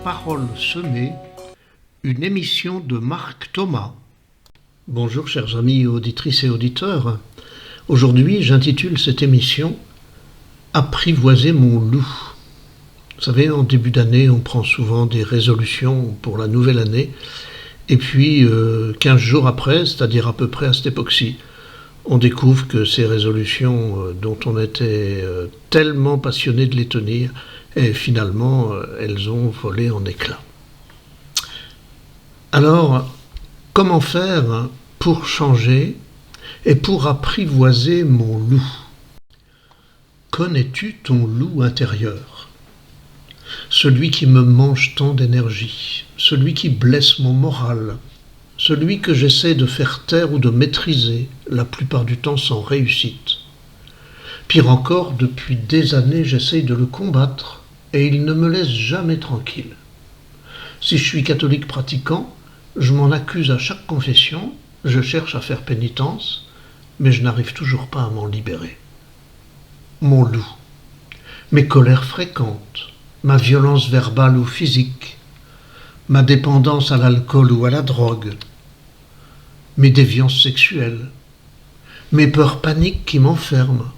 Parole semée, une émission de Marc Thomas. Bonjour chers amis auditrices et auditeurs. Aujourd'hui, j'intitule cette émission « Apprivoiser mon loup ». Vous savez, en début d'année, on prend souvent des résolutions pour la nouvelle année. Et puis, 15 jours après, c'est-à-dire à peu près à cette époque-ci, on découvre que ces résolutions dont on était tellement passionné de les tenir, et finalement, elles ont volé en éclats. Alors, comment faire pour changer et pour apprivoiser mon loup? Connais-tu ton loup intérieur? Celui qui me mange tant d'énergie, celui qui blesse mon moral, celui que j'essaie de faire taire ou de maîtriser, la plupart du temps sans réussite. Pire encore, depuis des années, j'essaie de le combattre et il ne me laisse jamais tranquille. Si je suis catholique pratiquant, je m'en accuse à chaque confession, je cherche à faire pénitence, mais je n'arrive toujours pas à m'en libérer. Mon loup, mes colères fréquentes, ma violence verbale ou physique, ma dépendance à l'alcool ou à la drogue, mes déviances sexuelles, mes peurs paniques qui m'enferment,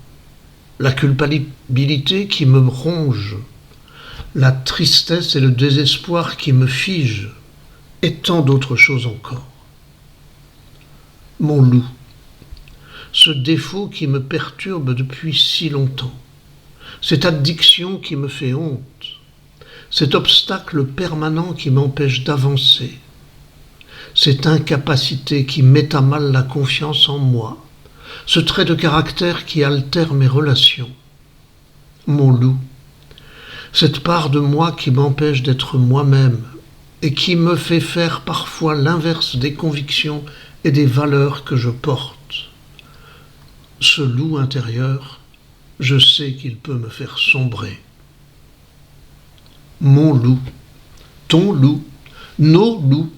la culpabilité qui me ronge, la tristesse et le désespoir qui me figent, et tant d'autres choses encore. Mon loup, ce défaut qui me perturbe depuis si longtemps, cette addiction qui me fait honte, cet obstacle permanent qui m'empêche d'avancer, cette incapacité qui met à mal la confiance en moi, ce trait de caractère qui altère mes relations. Mon loup, cette part de moi qui m'empêche d'être moi-même et qui me fait faire parfois l'inverse des convictions et des valeurs que je porte. Ce loup intérieur, je sais qu'il peut me faire sombrer. Mon loup, ton loup, nos loups,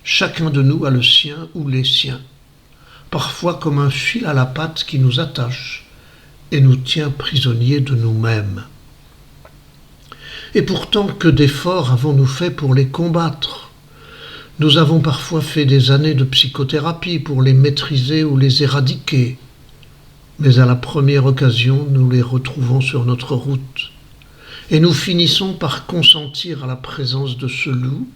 chacun de nous a le sien ou les siens, parfois comme un fil à la patte qui nous attache et nous tient prisonniers de nous-mêmes. Et pourtant, que d'efforts avons-nous fait pour les combattre? Nous avons parfois fait des années de psychothérapie pour les maîtriser ou les éradiquer, mais à la première occasion, nous les retrouvons sur notre route. Et nous finissons par consentir à la présence de ce loup,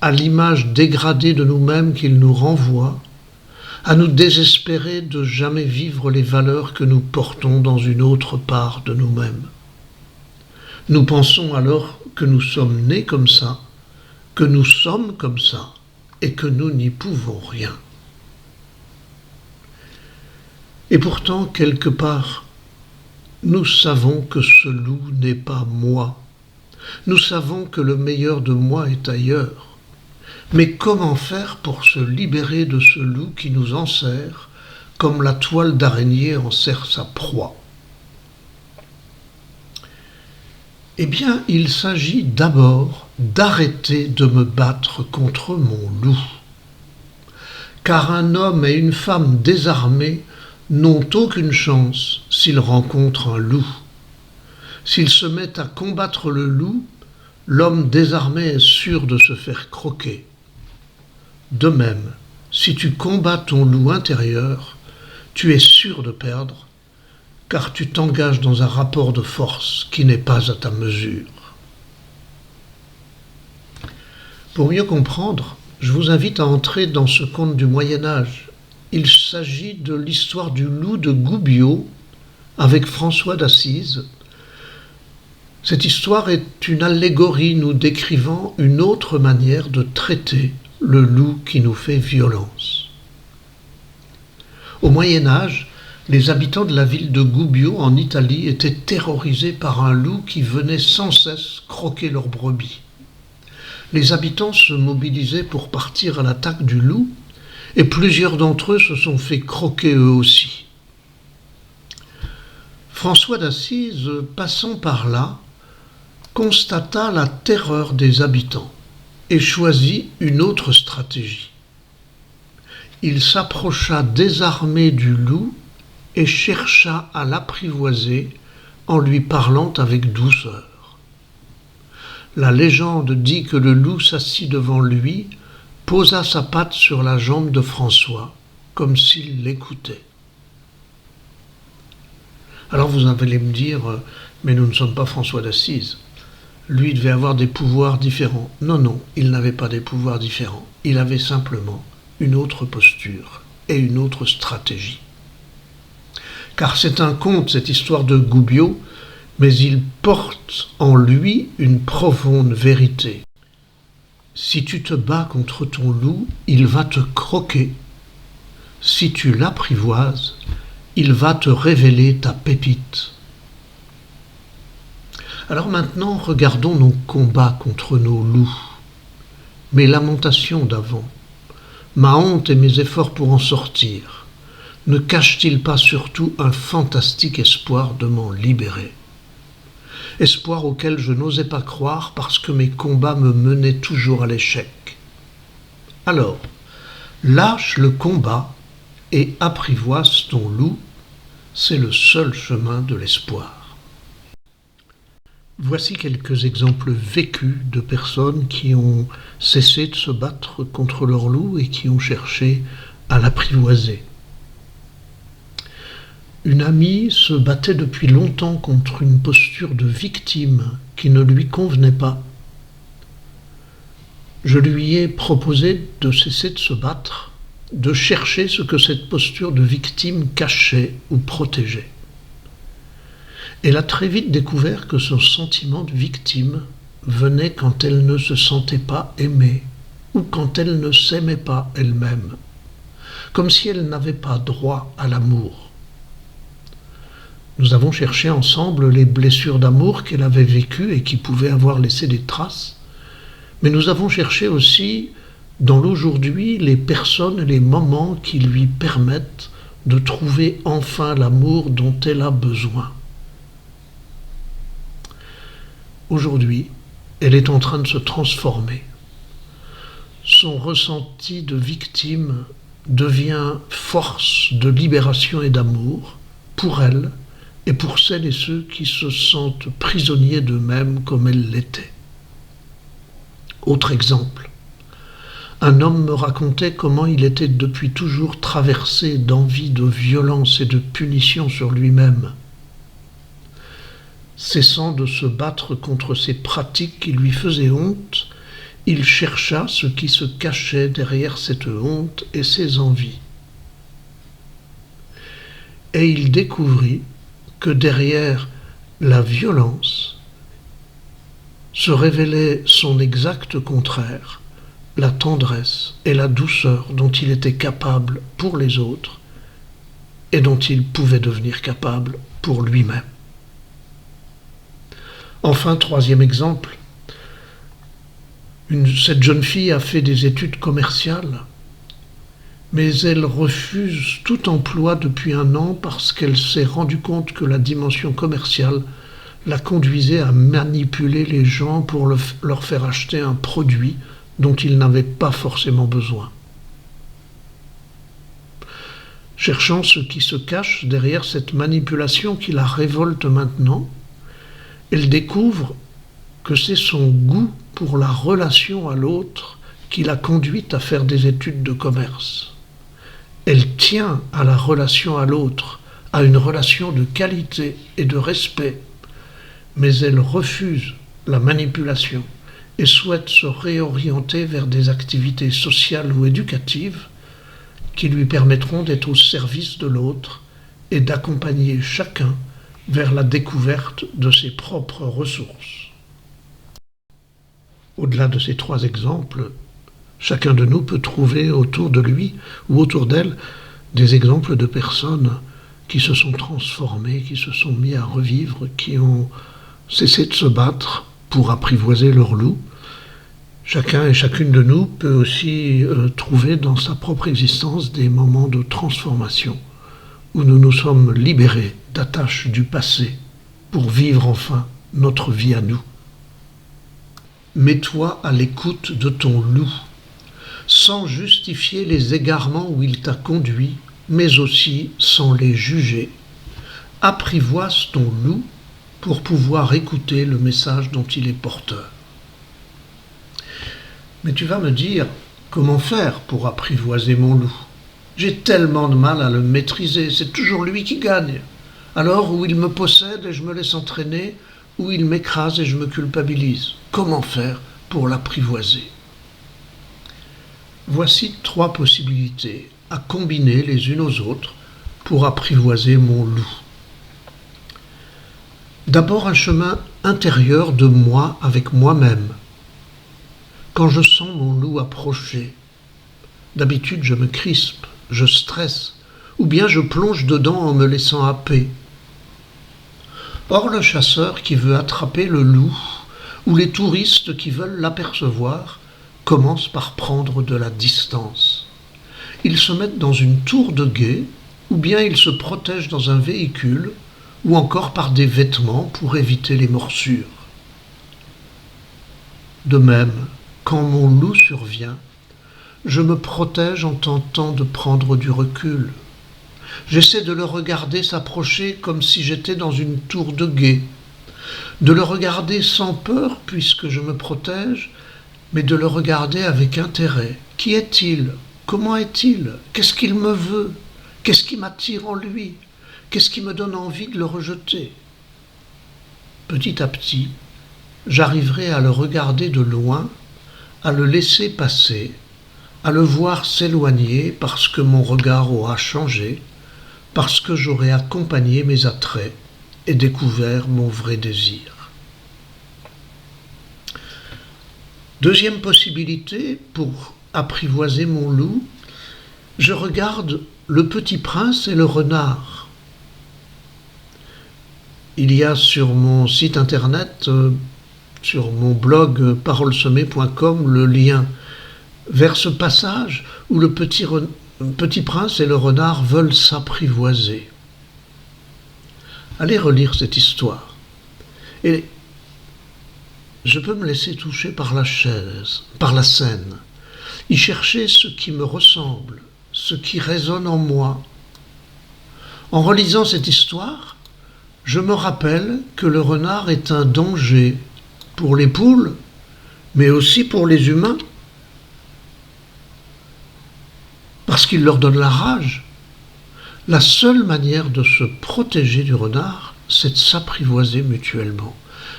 à l'image dégradée de nous-mêmes qu'il nous renvoie, à nous désespérer de jamais vivre les valeurs que nous portons dans une autre part de nous-mêmes. Nous pensons alors que nous sommes nés comme ça, que nous sommes comme ça, et que nous n'y pouvons rien. Et pourtant, quelque part, nous savons que ce loup n'est pas moi. Nous savons que le meilleur de moi est ailleurs. Mais comment faire pour se libérer de ce loup qui nous enserre, comme la toile d'araignée enserre sa proie? Eh bien, il s'agit d'abord d'arrêter de me battre contre mon loup. Car un homme et une femme désarmés n'ont aucune chance s'ils rencontrent un loup. S'ils se mettent à combattre le loup, l'homme désarmé est sûr de se faire croquer. De même, si tu combats ton loup intérieur, tu es sûr de perdre, car tu t'engages dans un rapport de force qui n'est pas à ta mesure. Pour mieux comprendre, je vous invite à entrer dans ce conte du Moyen-Âge. Il s'agit de l'histoire du loup de Goubiot avec François d'Assise. Cette histoire est une allégorie nous décrivant une autre manière de traiter le loup qui nous fait violence. Au Moyen-Âge, les habitants de la ville de Gubbio en Italie étaient terrorisés par un loup qui venait sans cesse croquer leurs brebis. Les habitants se mobilisaient pour partir à l'attaque du loup et plusieurs d'entre eux se sont fait croquer eux aussi. François d'Assise, passant par là, constata la terreur des habitants et choisit une autre stratégie. Il s'approcha désarmé du loup et chercha à l'apprivoiser en lui parlant avec douceur. La légende dit que le loup s'assit devant lui, posa sa patte sur la jambe de François, comme s'il l'écoutait. Alors vous allez me dire, mais nous ne sommes pas François d'Assise. Lui devait avoir des pouvoirs différents. Non, il n'avait pas des pouvoirs différents. Il avait simplement une autre posture et une autre stratégie. Car c'est un conte, cette histoire de Goubiot, mais il porte en lui une profonde vérité. Si tu te bats contre ton loup, il va te croquer. Si tu l'apprivoises, il va te révéler ta pépite. Alors maintenant, regardons nos combats contre nos loups, mes lamentations d'avant, ma honte et mes efforts pour en sortir. Ne cachent-ils pas surtout un fantastique espoir de m'en libérer? Espoir auquel je n'osais pas croire parce que mes combats me menaient toujours à l'échec. Alors, lâche le combat et apprivoise ton loup, c'est le seul chemin de l'espoir. Voici quelques exemples vécus de personnes qui ont cessé de se battre contre leur loup et qui ont cherché à l'apprivoiser. Une amie se battait depuis longtemps contre une posture de victime qui ne lui convenait pas. Je lui ai proposé de cesser de se battre, de chercher ce que cette posture de victime cachait ou protégeait. Elle a très vite découvert que son sentiment de victime venait quand elle ne se sentait pas aimée ou quand elle ne s'aimait pas elle-même, comme si elle n'avait pas droit à l'amour. Nous avons cherché ensemble les blessures d'amour qu'elle avait vécues et qui pouvaient avoir laissé des traces, mais nous avons cherché aussi dans l'aujourd'hui les personnes et les moments qui lui permettent de trouver enfin l'amour dont elle a besoin. Aujourd'hui, elle est en train de se transformer. Son ressenti de victime devient force de libération et d'amour pour elle et pour celles et ceux qui se sentent prisonniers d'eux-mêmes comme elle l'était. Autre exemple, un homme me racontait comment il était depuis toujours traversé d'envie de violence et de punition sur lui-même. Cessant de se battre contre ces pratiques qui lui faisaient honte, il chercha ce qui se cachait derrière cette honte et ces envies. Et il découvrit que derrière la violence se révélait son exact contraire, la tendresse et la douceur dont il était capable pour les autres et dont il pouvait devenir capable pour lui-même. Enfin, troisième exemple, cette jeune fille a fait des études commerciales, mais elle refuse tout emploi depuis 1 an parce qu'elle s'est rendue compte que la dimension commerciale la conduisait à manipuler les gens pour leur faire acheter un produit dont ils n'avaient pas forcément besoin. Cherchant ce qui se cache derrière cette manipulation qui la révolte maintenant, elle découvre que c'est son goût pour la relation à l'autre qui l'a conduite à faire des études de commerce. Elle tient à la relation à l'autre, à une relation de qualité et de respect, mais elle refuse la manipulation et souhaite se réorienter vers des activités sociales ou éducatives qui lui permettront d'être au service de l'autre et d'accompagner chacun vers la découverte de ses propres ressources. Au-delà de ces 3 exemples, chacun de nous peut trouver autour de lui ou autour d'elle des exemples de personnes qui se sont transformées, qui se sont mis à revivre, qui ont cessé de se battre pour apprivoiser leur loup. Chacun et chacune de nous peut aussi trouver dans sa propre existence des moments de transformation où nous nous sommes libérés d'attaches du passé pour vivre enfin notre vie à nous. Mets-toi à l'écoute de ton loup, sans justifier les égarements où il t'a conduit, mais aussi sans les juger. Apprivoise ton loup pour pouvoir écouter le message dont il est porteur. Mais tu vas me dire, comment faire pour apprivoiser mon loup? J'ai tellement de mal à le maîtriser, c'est toujours lui qui gagne. Alors, ou il me possède et je me laisse entraîner, ou il m'écrase et je me culpabilise. Comment faire pour l'apprivoiser? Voici 3 possibilités à combiner les unes aux autres pour apprivoiser mon loup. D'abord un chemin intérieur de moi avec moi-même. Quand je sens mon loup approcher, d'habitude je me crispe, je stresse, ou bien je plonge dedans en me laissant happer. Or le chasseur qui veut attraper le loup, ou les touristes qui veulent l'apercevoir, commencent par prendre de la distance. Ils se mettent dans une tour de guet, ou bien ils se protègent dans un véhicule, ou encore par des vêtements pour éviter les morsures. De même, quand mon loup survient, je me protège en tentant de prendre du recul. J'essaie de le regarder s'approcher comme si j'étais dans une tour de guet, de le regarder sans peur puisque je me protège, mais de le regarder avec intérêt. Qui est-il? Comment est-il? Qu'est-ce qu'il me veut? Qu'est-ce qui m'attire en lui? Qu'est-ce qui me donne envie de le rejeter? Petit à petit, j'arriverai à le regarder de loin, à le laisser passer, à le voir s'éloigner parce que mon regard aura changé, parce que j'aurai accompagné mes attraits et découvert mon vrai désir. Deuxième possibilité pour apprivoiser mon loup, je regarde Le Petit Prince et le renard. Il y a sur mon site internet, sur mon blog parolesemmées.com, le lien vers ce passage où le petit prince et le renard veulent s'apprivoiser. Allez relire cette histoire. Et je peux me laisser toucher par la scène, y chercher ce qui me ressemble, ce qui résonne en moi. En relisant cette histoire, je me rappelle que le renard est un danger pour les poules, mais aussi pour les humains, parce qu'il leur donne la rage. La seule manière de se protéger du renard, c'est de s'apprivoiser mutuellement,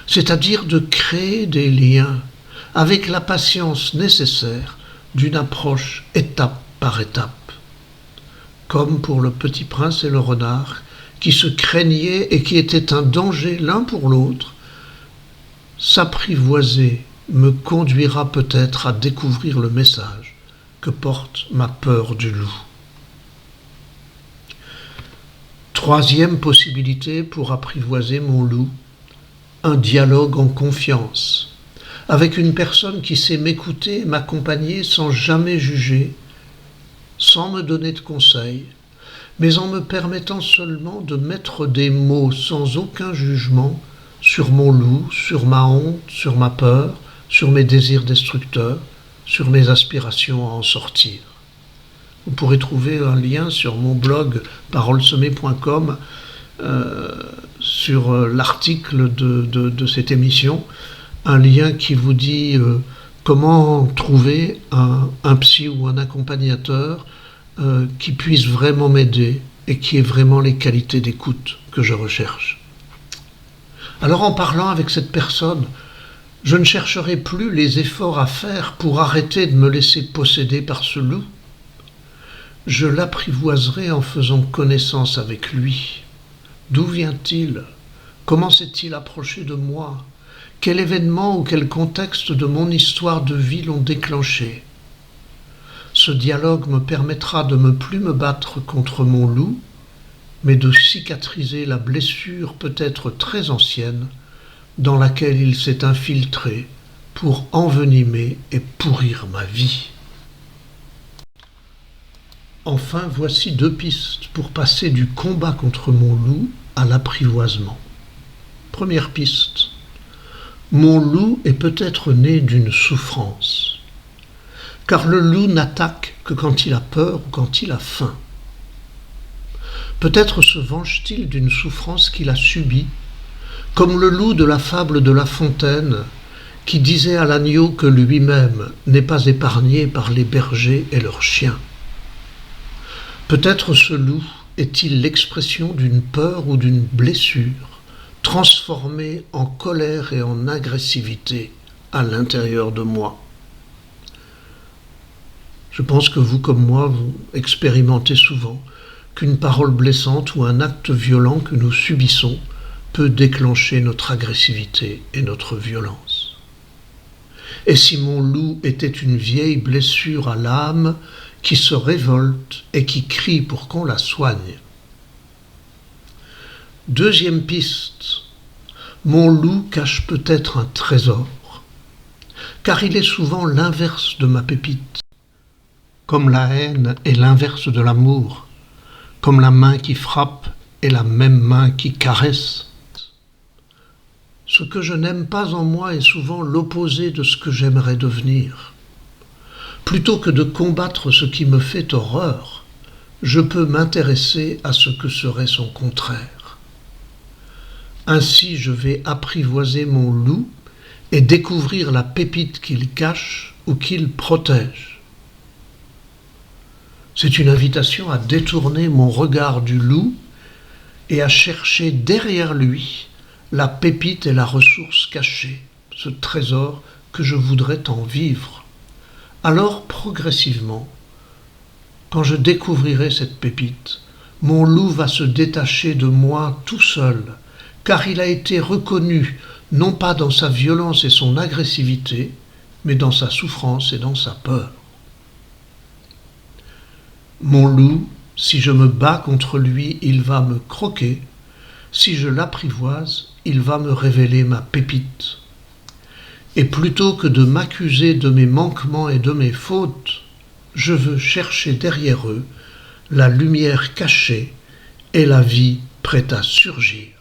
c'est-à-dire de créer des liens avec la patience nécessaire d'une approche étape par étape. Comme pour le petit prince et le renard, qui se craignaient et qui étaient un danger l'un pour l'autre, s'apprivoiser me conduira peut-être à découvrir le message que porte ma peur du loup. Troisième possibilité pour apprivoiser mon loup, un dialogue en confiance, avec une personne qui sait m'écouter et m'accompagner sans jamais juger, sans me donner de conseils, mais en me permettant seulement de mettre des mots sans aucun jugement sur mon loup, sur ma honte, sur ma peur, sur mes désirs destructeurs, sur mes aspirations à en sortir. Vous pourrez trouver un lien sur mon blog parolesemmées.com sur l'article de cette émission, un lien qui vous dit comment trouver un psy ou un accompagnateur qui puisse vraiment m'aider et qui ait vraiment les qualités d'écoute que je recherche. Alors en parlant avec cette personne, je ne chercherai plus les efforts à faire pour arrêter de me laisser posséder par ce loup. Je l'apprivoiserai en faisant connaissance avec lui. D'où vient-il? Comment s'est-il approché de moi? Quel événement ou quel contexte de mon histoire de vie l'ont déclenché? Ce dialogue me permettra de ne plus me battre contre mon loup, mais de cicatriser la blessure peut-être très ancienne dans laquelle il s'est infiltré pour envenimer et pourrir ma vie. Enfin, voici 2 pistes pour passer du combat contre mon loup à l'apprivoisement. Première piste. Mon loup est peut-être né d'une souffrance, car le loup n'attaque que quand il a peur ou quand il a faim. Peut-être se venge-t-il d'une souffrance qu'il a subie, comme le loup de la fable de La Fontaine, qui disait à l'agneau que lui-même n'est pas épargné par les bergers et leurs chiens. Peut-être ce loup est-il l'expression d'une peur ou d'une blessure transformée en colère et en agressivité à l'intérieur de moi. Je pense que vous, comme moi, vous expérimentez souvent qu'une parole blessante ou un acte violent que nous subissons peut déclencher notre agressivité et notre violence. Et si mon loup était une vieille blessure à l'âme qui se révolte et qui crie pour qu'on la soigne? Deuxième piste, mon loup cache peut-être un trésor, car il est souvent l'inverse de ma pépite. Comme la haine est l'inverse de l'amour, comme la main qui frappe est la même main qui caresse. Ce que je n'aime pas en moi est souvent l'opposé de ce que j'aimerais devenir. Plutôt que de combattre ce qui me fait horreur, je peux m'intéresser à ce que serait son contraire. Ainsi, je vais apprivoiser mon loup et découvrir la pépite qu'il cache ou qu'il protège. C'est une invitation à détourner mon regard du loup et à chercher derrière lui la pépite et la ressource cachée, ce trésor que je voudrais en vivre. Alors, progressivement, quand je découvrirai cette pépite, mon loup va se détacher de moi tout seul, car il a été reconnu non pas dans sa violence et son agressivité, mais dans sa souffrance et dans sa peur. Mon loup, si je me bats contre lui, il va me croquer. Si je l'apprivoise, il va me révéler ma pépite. Et plutôt que de m'accuser de mes manquements et de mes fautes, je veux chercher derrière eux la lumière cachée et la vie prête à surgir.